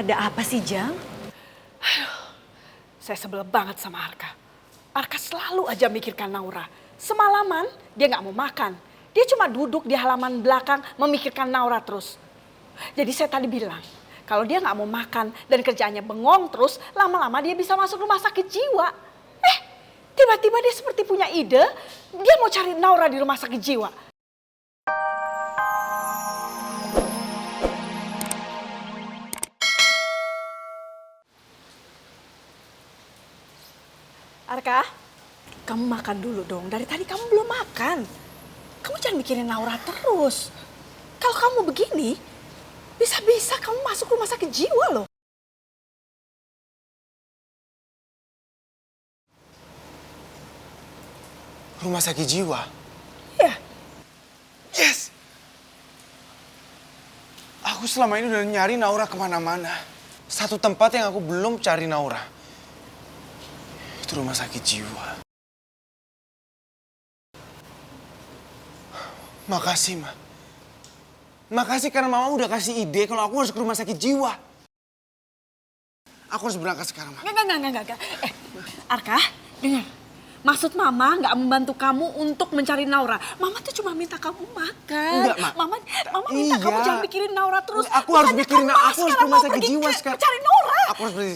Ada apa sih, Jang? Saya sebel banget sama Arka. Arka selalu aja mikirkan Naura. Semalaman dia nggak mau makan. Dia cuma duduk di halaman belakang memikirkan Naura terus. Jadi saya tadi bilang, kalau dia nggak mau makan dan kerjaannya bengong terus, lama-lama dia bisa masuk rumah sakit jiwa. Tiba-tiba dia seperti punya ide, dia mau cari Naura di rumah sakit jiwa. Arka, kamu makan dulu dong. Dari tadi kamu belum makan. Kamu jangan mikirin Naura terus. Kalau kamu begini, bisa-bisa kamu masuk rumah sakit jiwa loh. Rumah sakit jiwa? Iya. Yes! Aku selama ini udah nyari Naura kemana-mana. Satu tempat yang aku belum cari Naura. Itu rumah sakit jiwa. Makasih, Ma. Makasih karena Mama udah kasih ide kalau aku harus ke rumah sakit jiwa. Aku harus berangkat sekarang, Ma. Enggak. Arka, dengar. Maksud Mama nggak membantu kamu untuk mencari Naura. Mama tuh cuma minta kamu makan. Enggak, Ma. Mama minta kamu Iya. jangan mikirin Naura terus. Aku harus mikirin, aku harus ke rumah sakit jiwa sekarang. Cari Naura. Aku harus pergi,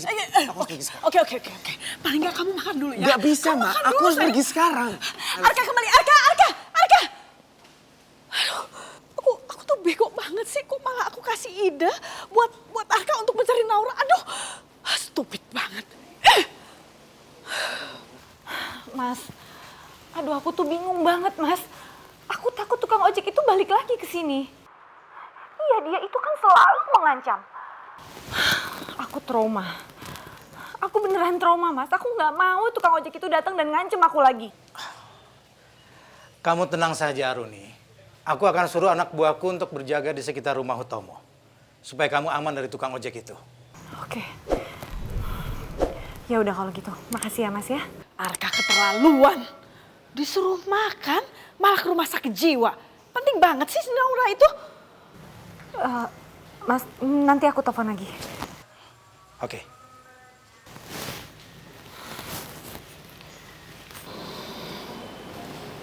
aku harus pergi sekarang. Oke. Paling nggak kamu makan dulu ya. Nggak bisa, Kamu Ma. makan Aku dulu, harus sayang. pergi sekarang. Arka kembali, Arka. Aduh, aku tuh bego banget sih. Kok malah aku kasih ide buat Arka untuk mencari Naura. Aduh, stupid banget. Mas, aduh aku tuh bingung banget, Mas. Aku takut tukang ojek itu balik lagi ke sini. Iya, dia itu kan selalu mengancam. Aku trauma. Aku beneran trauma, Mas. Aku nggak mau tukang ojek itu datang dan ngancem aku lagi. Kamu tenang saja, Aruni. Aku akan suruh anak buahku untuk berjaga di sekitar rumah Hutomo. Supaya kamu aman dari tukang ojek itu. Oke. Ya udah kalau gitu. Makasih ya, Mas ya. Arka keterlaluan. Disuruh makan, malah ke rumah sakit jiwa. Penting banget sih si Naura itu. Mas, nanti aku telepon lagi. Oke.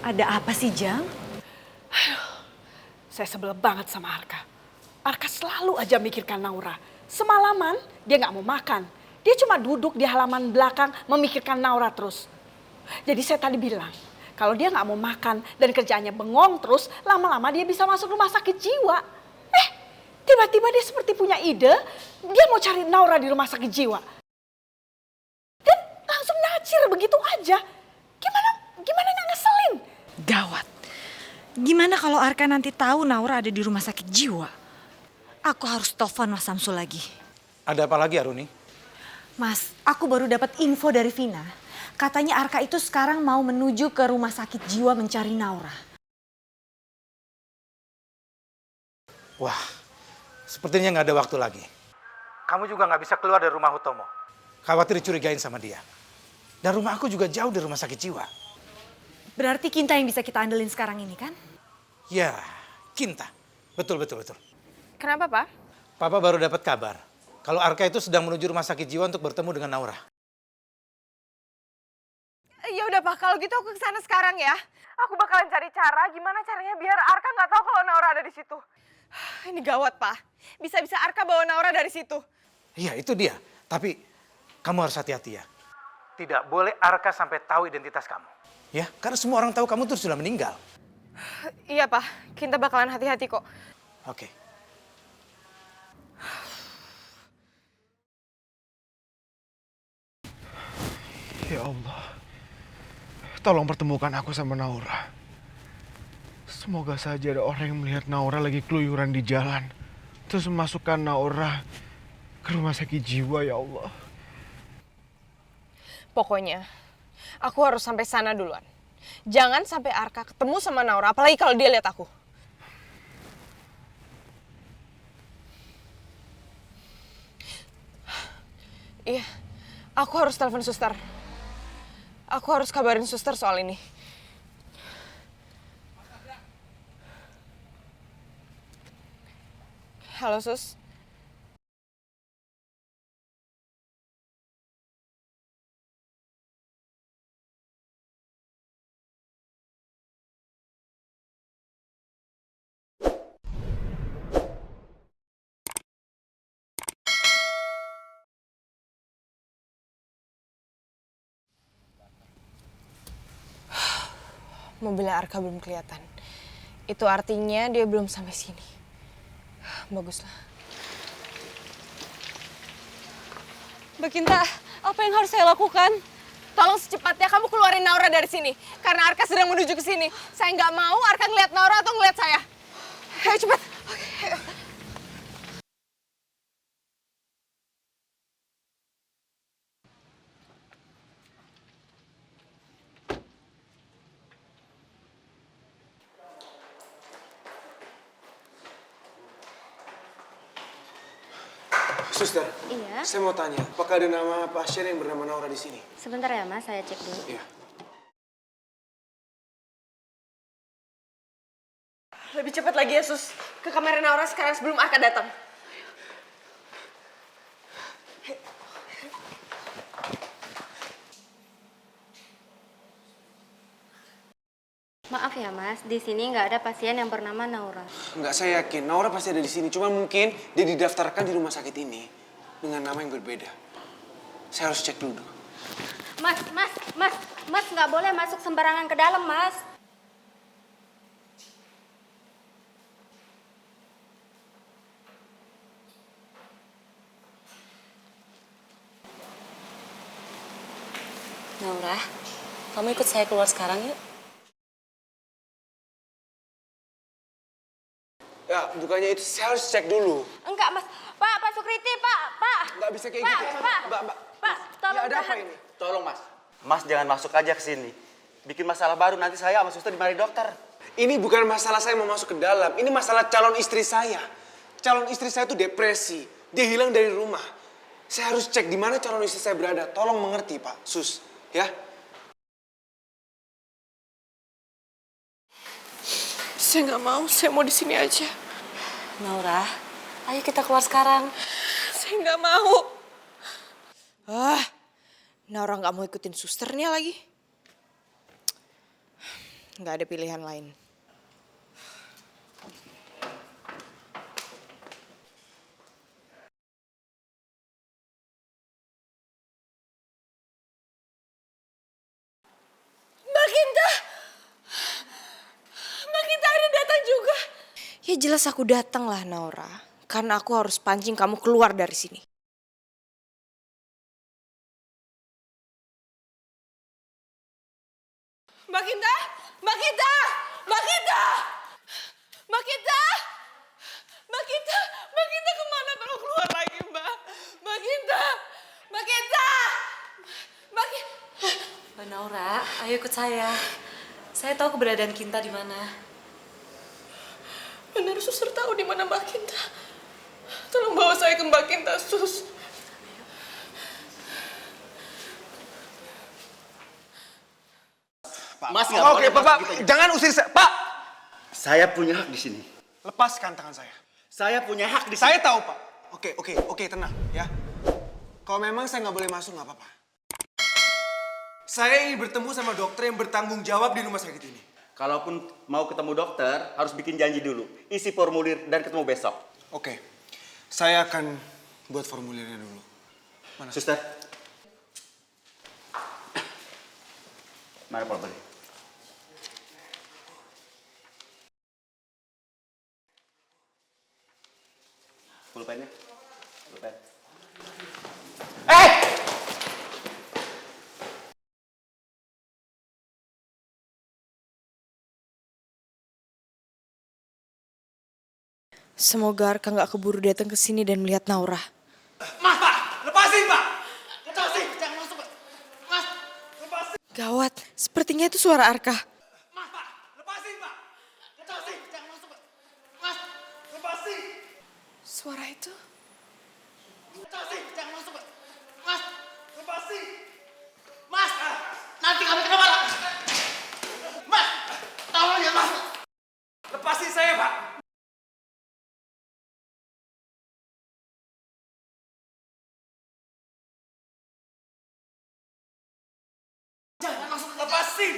Ada apa sih, Jang? Saya sebel banget sama Arka. Arka selalu aja mikirkan Naura. Semalaman dia nggak mau makan. Dia cuma duduk di halaman belakang memikirkan Naura terus. Jadi saya tadi bilang, kalau dia nggak mau makan dan kerjaannya bengong terus, lama-lama dia bisa masuk rumah sakit jiwa. Tiba-tiba dia seperti punya ide, dia mau cari Naura di rumah sakit jiwa. Dan langsung nacir begitu aja. Gimana nggak ngeselin? Gawat. Gimana kalau Arka nanti tahu Naura ada di rumah sakit jiwa? Aku harus telepon Mas Samsul lagi. Ada apa lagi, Aruni? Mas, aku baru dapat info dari Vina. Katanya Arka itu sekarang mau menuju ke rumah sakit jiwa mencari Naura. Wah, sepertinya nggak ada waktu lagi. Kamu juga nggak bisa keluar dari rumah Hutomo. Khawatir dicurigain sama dia. Dan rumah aku juga jauh dari rumah sakit jiwa. Berarti Kinta yang bisa kita andelin sekarang ini kan? Ya, Kinta. Betul. Kenapa, Pak? Papa baru dapat kabar. Kalau Arka itu sedang menuju rumah sakit jiwa untuk bertemu dengan Naura. Ya udah, Pak, kalau gitu aku kesana sekarang ya. Aku bakalan cari cara gimana caranya biar Arka nggak tahu kalau Naura ada di situ. Ini gawat, Pak. Bisa-bisa Arka bawa Naura dari situ. Iya, itu dia. Tapi kamu harus hati-hati ya. Tidak boleh Arka sampai tahu identitas kamu. Ya, karena semua orang tahu kamu tuh sudah meninggal. Iya, Pak. Kita bakalan hati-hati kok. Oke. Ya Allah, tolong pertemukan aku sama Naura. Semoga saja ada orang yang melihat Naura lagi keluyuran di jalan. Terus memasukkan Naura ke rumah sakit jiwa, ya Allah. Pokoknya, aku harus sampai sana duluan. Jangan sampai Arka ketemu sama Naura, apalagi kalau dia lihat aku. Iya, aku harus telepon suster. Aku harus kabarin suster soal ini. Halo, Sus. mobilnya Arka belum kelihatan. Itu artinya dia belum sampai sini. Baguslah. Mbak Kinta, apa yang harus saya lakukan? Tolong secepatnya kamu keluarin Naura dari sini. Karena Arka sedang menuju ke sini. Saya nggak mau Arka ngeliat Naura atau ngeliat saya. Ayo cepat. Oke, ayo. Suster, Iya. saya mau tanya, apakah ada nama pasien yang bernama Naura di sini? Sebentar ya Mas, saya cek dulu. Iya. Lebih cepat lagi ya, Sus. Ke kamar Naura sekarang sebelum Arka datang. Maaf ya Mas, di sini nggak ada pasien yang bernama Naura. Enggak, saya yakin Naura pasti ada di sini. Cuma mungkin dia didaftarkan di rumah sakit ini dengan nama yang berbeda. Saya harus cek dulu. Mas nggak boleh masuk sembarangan ke dalam Mas. Naura, kamu ikut saya keluar sekarang yuk. Ya, bukannya itu saya harus cek dulu. Enggak Mas, Pak Sukriti, Pak. Nggak bisa kayak Pak, gitu. Pak. Mbak. Pak, tolong Ya, ada apa tahan. ini? Tolong mas, mas jangan masuk aja ke sini. Bikin masalah baru nanti saya sama suster dimarahi dokter. Ini bukan masalah saya mau masuk ke dalam. Ini masalah calon istri saya. Calon istri saya itu depresi. Dia hilang dari rumah. Saya harus cek di mana calon istri saya berada. Tolong mengerti, Pak. Sus, ya. Saya nggak mau, saya mau di sini aja. Naura, ayo kita keluar sekarang. Saya nggak mau. Naura nggak mau ikutin susternya lagi. Nggak ada pilihan lain. Mbak Kinta! Mbak Kinta ada datang juga. Ya jelas aku datang lah Naura. Karena aku harus pancing kamu keluar dari sini. Mbak Kinta! Mbak Kinta! Mbak Kinta! Mbak Kinta! Mbak Kinta! Mbak Kinta kemana? Tolong keluar lagi Mbak. Mbak Kinta! Mbak Kinta! Mbak Kinta! Mbak Naura, ayo ikut saya. Saya tahu keberadaan Kinta di mana. Benar suster tahu di mana Mbak Kinta. Tolong bawa saya ke Mbak Kinta, Sus. Mas nggak Oke, boleh Pak. masuk gitu aja. Jangan usir saya. Pak! Saya punya hak di sini. Lepaskan tangan saya. Saya punya hak di sini. Saya tahu, Pak. Oke, tenang ya. Kalau memang saya nggak boleh masuk, nggak apa-apa. Saya ingin bertemu sama dokter yang bertanggung jawab di rumah sakit ini. Kalaupun mau ketemu dokter, harus bikin janji dulu. Isi formulir dan ketemu besok. Oke, saya akan buat formulirnya dulu. Mana? Suster. Mana formulir? Pulpennya? Pulpen. Semoga Arka nggak keburu datang ke sini dan melihat Naura. Mas, Pak! Lepasin, Pak! Lepasin! Jangan masuk, Pak! Mas! Lepasin! Gawat, sepertinya itu suara Arka. Mas, Pak! Lepasin, Pak! Lepasin! Jangan masuk, Pak! Mas! Lepasin! Suara itu? Lepasin! Jangan masuk, Pak! Mas! Lepasin! Mas! Nanti kami kenapa? Mas! Tolong ya, Mas! Lepasin saya, Pak! Jangan masuk, lepasin!